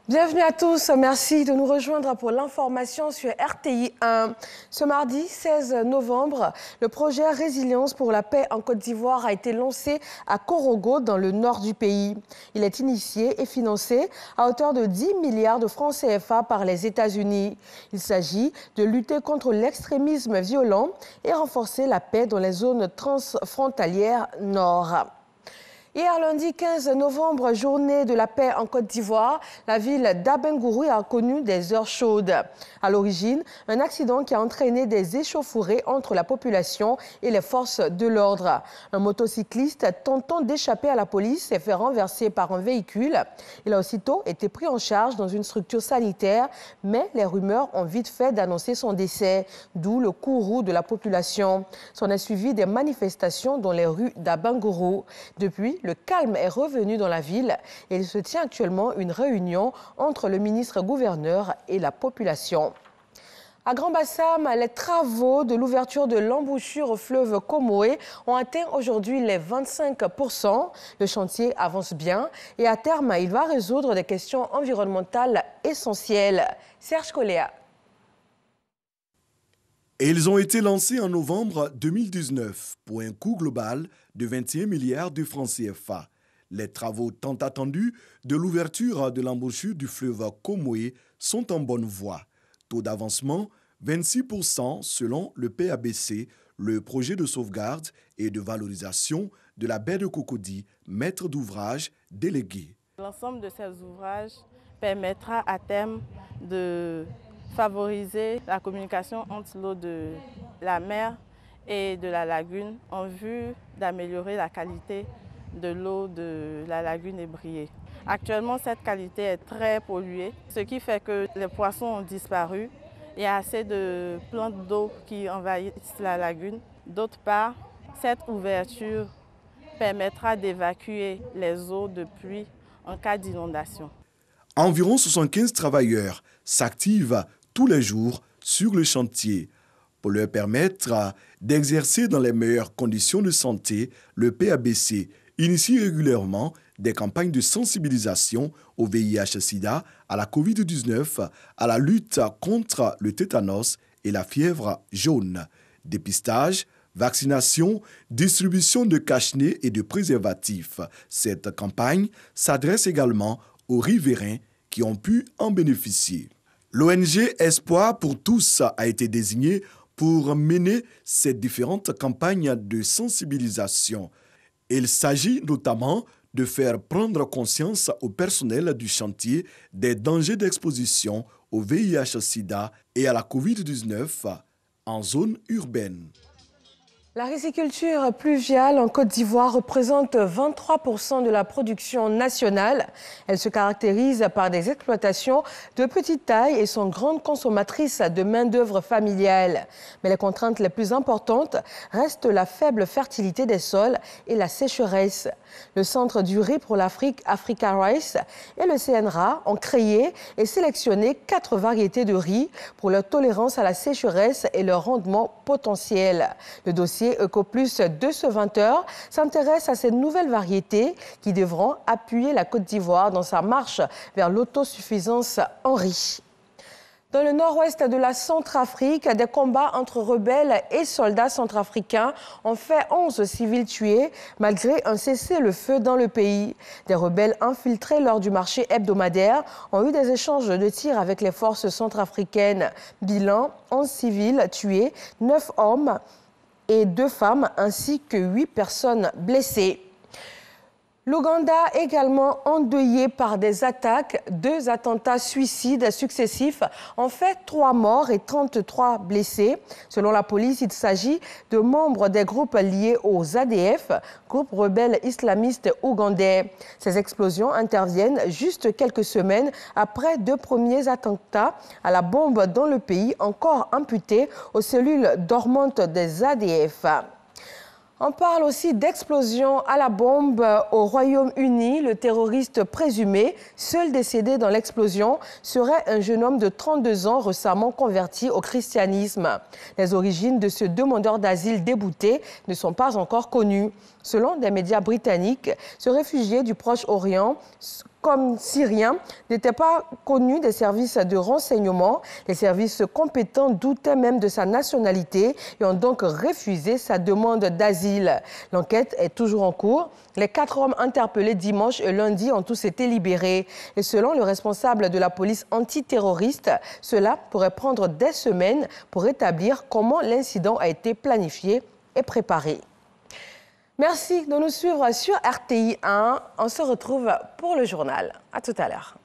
Bienvenue à tous, merci de nous rejoindre pour l'information sur RTI 1. Ce mardi 16 novembre, le projet Résilience pour la paix en Côte d'Ivoire a été lancé à Korogo dans le nord du pays. Il est initié et financé à hauteur de 10 milliards de francs CFA par les États-Unis. Il s'agit de lutter contre l'extrémisme violent et renforcer la paix dans les zones transfrontalières nord. Hier lundi 15 novembre, journée de la paix en Côte d'Ivoire, la ville d'Abengourou a connu des heures chaudes. À l'origine, un accident qui a entraîné des échauffourées entre la population et les forces de l'ordre. Un motocycliste tentant d'échapper à la police s'est fait renverser par un véhicule. Il a aussitôt été pris en charge dans une structure sanitaire, mais les rumeurs ont vite fait d'annoncer son décès, d'où le courroux de la population. S'en est suivi des manifestations dans les rues d'Abengourou. Depuis, le calme est revenu dans la ville et il se tient actuellement une réunion entre le ministre-gouverneur et la population. À Grand-Bassam, les travaux de l'ouverture de l'embouchure au fleuve Comoé ont atteint aujourd'hui les 25%. Le chantier avance bien et à terme, il va résoudre des questions environnementales essentielles. Serge Coléa. Et ils ont été lancés en novembre 2019 pour un coût global de 21 milliards de francs CFA. Les travaux tant attendus de l'ouverture de l'embouchure du fleuve Comoé sont en bonne voie. Taux d'avancement 26% selon le PABC, le projet de sauvegarde et de valorisation de la baie de Cocody, maître d'ouvrage délégué. L'ensemble de ces ouvrages permettra à terme de favoriser la communication entre l'eau de la mer et de la lagune en vue d'améliorer la qualité de l'eau de la lagune ébriée. Actuellement, cette qualité est très polluée, ce qui fait que les poissons ont disparu. Il y a assez de plantes d'eau qui envahissent la lagune. D'autre part, cette ouverture permettra d'évacuer les eaux de pluie en cas d'inondation. Environ 75 travailleurs s'activent tous les jours sur le chantier. Pour leur permettre d'exercer dans les meilleures conditions de santé, le PABC initie régulièrement des campagnes de sensibilisation au VIH-Sida, à la COVID-19, à la lutte contre le tétanos et la fièvre jaune. Dépistage, vaccination, distribution de cache-nez et de préservatifs. Cette campagne s'adresse également aux riverains qui ont pu en bénéficier. L'ONG Espoir pour tous a été désignée pour mener ces différentes campagnes de sensibilisation. Il s'agit notamment de faire prendre conscience au personnel du chantier des dangers d'exposition au VIH-Sida et à la COVID-19 en zone urbaine. La riziculture pluviale en Côte d'Ivoire représente 23% de la production nationale. Elle se caractérise par des exploitations de petite taille et sont grandes consommatrices de main-d'œuvre familiale. Mais les contraintes les plus importantes restent la faible fertilité des sols et la sécheresse. Le Centre du riz pour l'Afrique, Africa Rice, et le CNRA ont créé et sélectionné 4 variétés de riz pour leur tolérance à la sécheresse et leur rendement potentiel. Le dossier Ecoplus de ce 20h s'intéresse à ces nouvelles variétés qui devront appuyer la Côte d'Ivoire dans sa marche vers l'autosuffisance en riz. Dans le nord-ouest de la Centrafrique, des combats entre rebelles et soldats centrafricains ont fait 11 civils tués malgré un cessez-le-feu dans le pays. Des rebelles infiltrés lors du marché hebdomadaire ont eu des échanges de tirs avec les forces centrafricaines. Bilan, 11 civils tués, 9 hommes et 2 femmes ainsi que 8 personnes blessées. L'Ouganda également endeuillé par des attaques. 2 attentats suicides successifs ont fait 3 morts et 33 blessés. Selon la police, il s'agit de membres des groupes liés aux ADF, groupes rebelles islamistes ougandais. Ces explosions interviennent juste quelques semaines après 2 premiers attentats à la bombe dans le pays, encore imputés aux cellules dormantes des ADF. On parle aussi d'explosion à la bombe au Royaume-Uni. Le terroriste présumé, seul décédé dans l'explosion, serait un jeune homme de 32 ans récemment converti au christianisme. Les origines de ce demandeur d'asile débouté ne sont pas encore connues. Selon des médias britanniques, ce réfugié du Proche-Orient comme si rien n'était pas connu des services de renseignement. Les services compétents doutaient même de sa nationalité et ont donc refusé sa demande d'asile. L'enquête est toujours en cours. Les 4 hommes interpellés dimanche et lundi ont tous été libérés. Et selon le responsable de la police antiterroriste, cela pourrait prendre des semaines pour établir comment l'incident a été planifié et préparé. Merci de nous suivre sur RTI 1. On se retrouve pour le journal. À tout à l'heure.